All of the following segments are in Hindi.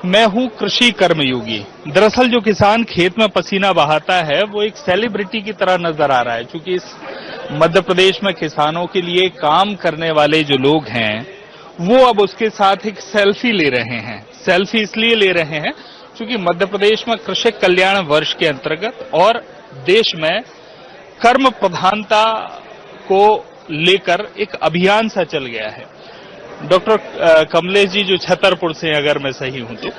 मैं हूं कृषि कर्मयोगी। दरअसल जो किसान खेत में पसीना बहाता है वो एक सेलिब्रिटी की तरह नजर आ रहा है, क्योंकि इस मध्य प्रदेश में किसानों के लिए काम करने वाले जो लोग हैं वो अब उसके साथ एक सेल्फी ले रहे हैं। सेल्फी इसलिए ले रहे हैं क्योंकि मध्य प्रदेश में कृषक कल्याण वर्ष के अंतर्गत और देश में कर्म प्रधानता को लेकर एक अभियान सा चल गया है। डॉक्टर कमलेश जी जो छतरपुर से, अगर मैं सही हूं तो,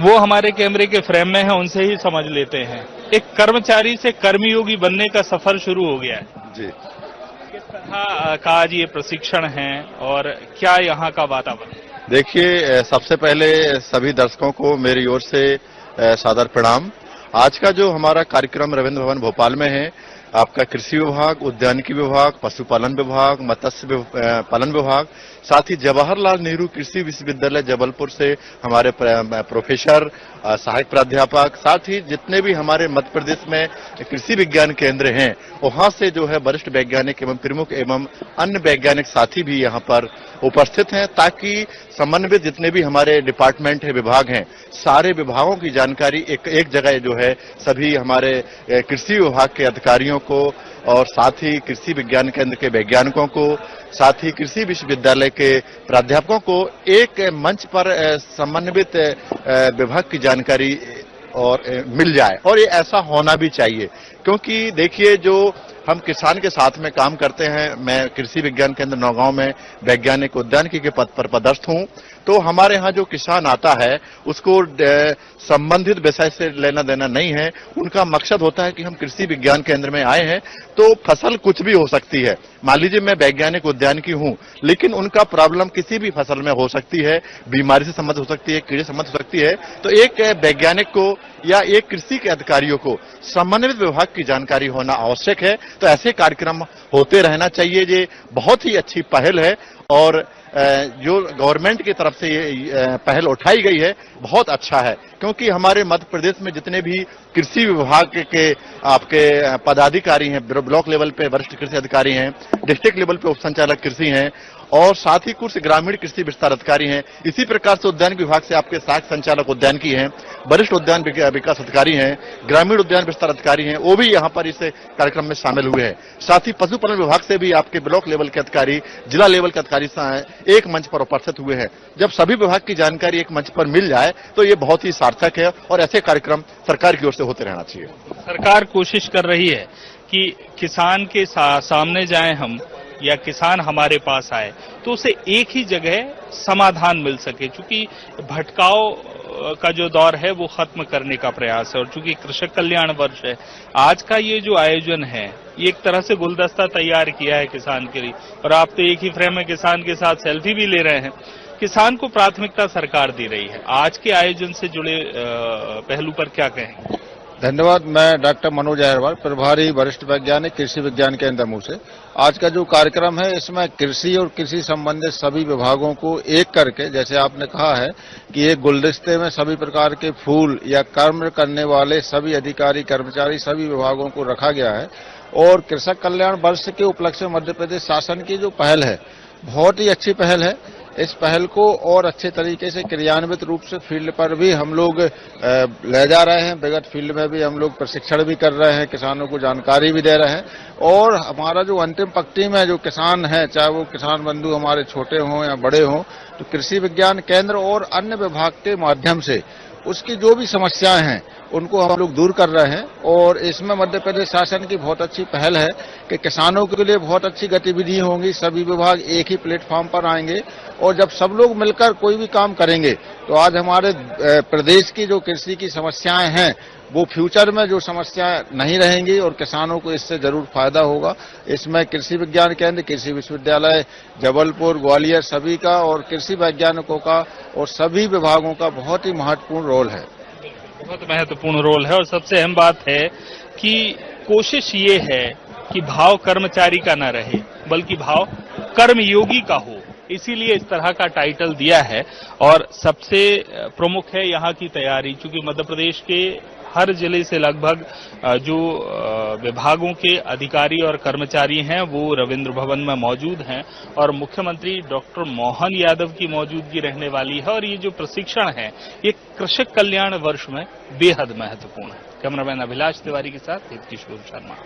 वो हमारे कैमरे के फ्रेम में है, उनसे ही समझ लेते हैं। एक कर्मचारी से कर्मयोगी बनने का सफर शुरू हो गया है जी। किस तरह का आज ये प्रशिक्षण है और क्या यहाँ का वातावरण? देखिए, सबसे पहले सभी दर्शकों को मेरी ओर से सादर प्रणाम। आज का जो हमारा कार्यक्रम रविंद्र भवन भोपाल में है, आपका कृषि विभाग, उद्यानिकी विभाग, पशुपालन विभाग, मत्स्य पालन विभाग, साथ ही जवाहरलाल नेहरू कृषि विश्वविद्यालय जबलपुर से हमारे प्रोफेसर, सहायक प्राध्यापक, साथ ही जितने भी हमारे मध्य प्रदेश में कृषि विज्ञान केंद्र हैं, वहां से जो है वरिष्ठ वैज्ञानिक एवं प्रमुख एवं अन्य वैज्ञानिक साथी भी यहाँ पर उपस्थित हैं, ताकि समन्वित जितने भी हमारे डिपार्टमेंट है, विभाग हैं, सारे विभागों की जानकारी एक जगह जो है सभी हमारे कृषि विभाग के अधिकारियों को और साथ ही कृषि विज्ञान केंद्र के वैज्ञानिकों को, साथ ही कृषि विश्वविद्यालय के प्राध्यापकों को एक मंच पर समन्वित विभाग की जानकारी और मिल जाए। और ये ऐसा होना भी चाहिए, क्योंकि देखिए जो हम किसान के साथ में काम करते हैं, मैं कृषि विज्ञान केंद्र नौगांव में वैज्ञानिक उद्यानिकी के पद पर पदस्थ हूं, तो हमारे यहाँ जो किसान आता है उसको संबंधित विषय से लेना देना नहीं है। उनका मकसद होता है कि हम कृषि विज्ञान केंद्र में आए हैं तो फसल कुछ भी हो सकती है। मान लीजिए मैं वैज्ञानिक उद्यानिकी हूं, लेकिन उनका प्रॉब्लम किसी भी फसल में हो सकती है, बीमारी से संबंधित हो सकती है, कीड़े संबंधित हो सकती है। तो एक वैज्ञानिक को या एक कृषि के अधिकारियों को समन्वित विभाग की जानकारी होना आवश्यक है। तो ऐसे कार्यक्रम होते रहना चाहिए। ये बहुत ही अच्छी पहल है और जो गवर्नमेंट की तरफ से ये पहल उठाई गई है बहुत अच्छा है, क्योंकि हमारे मध्य प्रदेश में जितने भी कृषि विभाग के आपके पदाधिकारी हैं, ब्लॉक लेवल पे वरिष्ठ कृषि अधिकारी हैं, डिस्ट्रिक्ट लेवल पे उप संचालक कृषि हैं और साथ ही कुछ ग्रामीण कृषि विस्तार अधिकारी हैं। इसी प्रकार से उद्यान विभाग से आपके सहायक संचालक उद्यानिकी हैं, वरिष्ठ उद्यान विकास अधिकारी हैं, ग्रामीण उद्यान विस्तार अधिकारी हैं, वो भी यहाँ पर इस कार्यक्रम में शामिल हुए हैं। साथ ही पशुपालन विभाग से भी आपके ब्लॉक लेवल के अधिकारी, जिला लेवल के अधिकारी एक मंच पर उपस्थित हुए हैं। जब सभी विभाग की जानकारी एक मंच पर मिल जाए तो ये बहुत ही सार्थक है और ऐसे कार्यक्रम सरकार की ओर से होते रहना चाहिए। सरकार कोशिश कर रही है कि किसान के सामने जाए हम या किसान हमारे पास आए तो उसे एक ही जगह समाधान मिल सके, क्योंकि भटकाव का जो दौर है वो खत्म करने का प्रयास है। और चूंकि कृषक कल्याण वर्ष है, आज का ये जो आयोजन है ये एक तरह से गुलदस्ता तैयार किया है किसान के लिए। और आप तो एक ही फ्रेम में किसान के साथ सेल्फी भी ले रहे हैं। किसान को प्राथमिकता सरकार दे रही है। आज के आयोजन से जुड़े पहलू पर क्या कहेंगे? धन्यवाद। मैं डॉक्टर मनोज अहरवाल, प्रभारी वरिष्ठ वैज्ञानिक कृषि विज्ञान केंद्र दमोह से। आज का जो कार्यक्रम है इसमें कृषि और कृषि संबंधित सभी विभागों को एक करके, जैसे आपने कहा है कि एक गुलदस्ते में सभी प्रकार के फूल या कर्म करने वाले सभी अधिकारी, कर्मचारी, सभी विभागों को रखा गया है। और कृषक कल्याण वर्ष के उपलक्ष्य में मध्य प्रदेश शासन की जो पहल है बहुत ही अच्छी पहल है। इस पहल को और अच्छे तरीके से क्रियान्वित रूप से फील्ड पर भी हम लोग ले जा रहे हैं। विगत फील्ड में भी हम लोग प्रशिक्षण भी कर रहे हैं, किसानों को जानकारी भी दे रहे हैं। और हमारा जो अंतिम पंक्ति में जो किसान है, चाहे वो किसान बंधु हमारे छोटे हों या बड़े हों, तो कृषि विज्ञान केंद्र और अन्य विभाग के माध्यम से उसकी जो भी समस्याएं हैं उनको हम लोग दूर कर रहे हैं। और इसमें मध्य प्रदेश शासन की बहुत अच्छी पहल है कि किसानों के लिए बहुत अच्छी गतिविधि होंगी। सभी विभाग एक ही प्लेटफॉर्म पर आएंगे और जब सब लोग मिलकर कोई भी काम करेंगे तो आज हमारे प्रदेश की जो कृषि की समस्याएं हैं वो फ्यूचर में जो समस्याएं नहीं रहेंगी और किसानों को इससे जरूर फायदा होगा। इसमें कृषि विज्ञान केंद्र, कृषि विश्वविद्यालय जबलपुर, ग्वालियर सभी का और कृषि वैज्ञानिकों का और सभी विभागों का बहुत ही महत्वपूर्ण रोल है। बहुत महत्वपूर्ण रोल है। और सबसे अहम बात है कि कोशिश ये है कि भाव कर्मचारी का न रहे बल्कि भाव कर्मयोगी का हो, इसीलिए इस तरह का टाइटल दिया है। और सबसे प्रमुख है यहाँ की तैयारी, क्योंकि मध्य प्रदेश के हर जिले से लगभग जो विभागों के अधिकारी और कर्मचारी हैं वो रविंद्र भवन में मौजूद हैं और मुख्यमंत्री डॉक्टर मोहन यादव की मौजूदगी रहने वाली है और ये जो प्रशिक्षण है ये कृषक कल्याण वर्ष में बेहद महत्वपूर्ण है। कैमरामैन अभिलाष तिवारी के साथ किशोर शर्मा।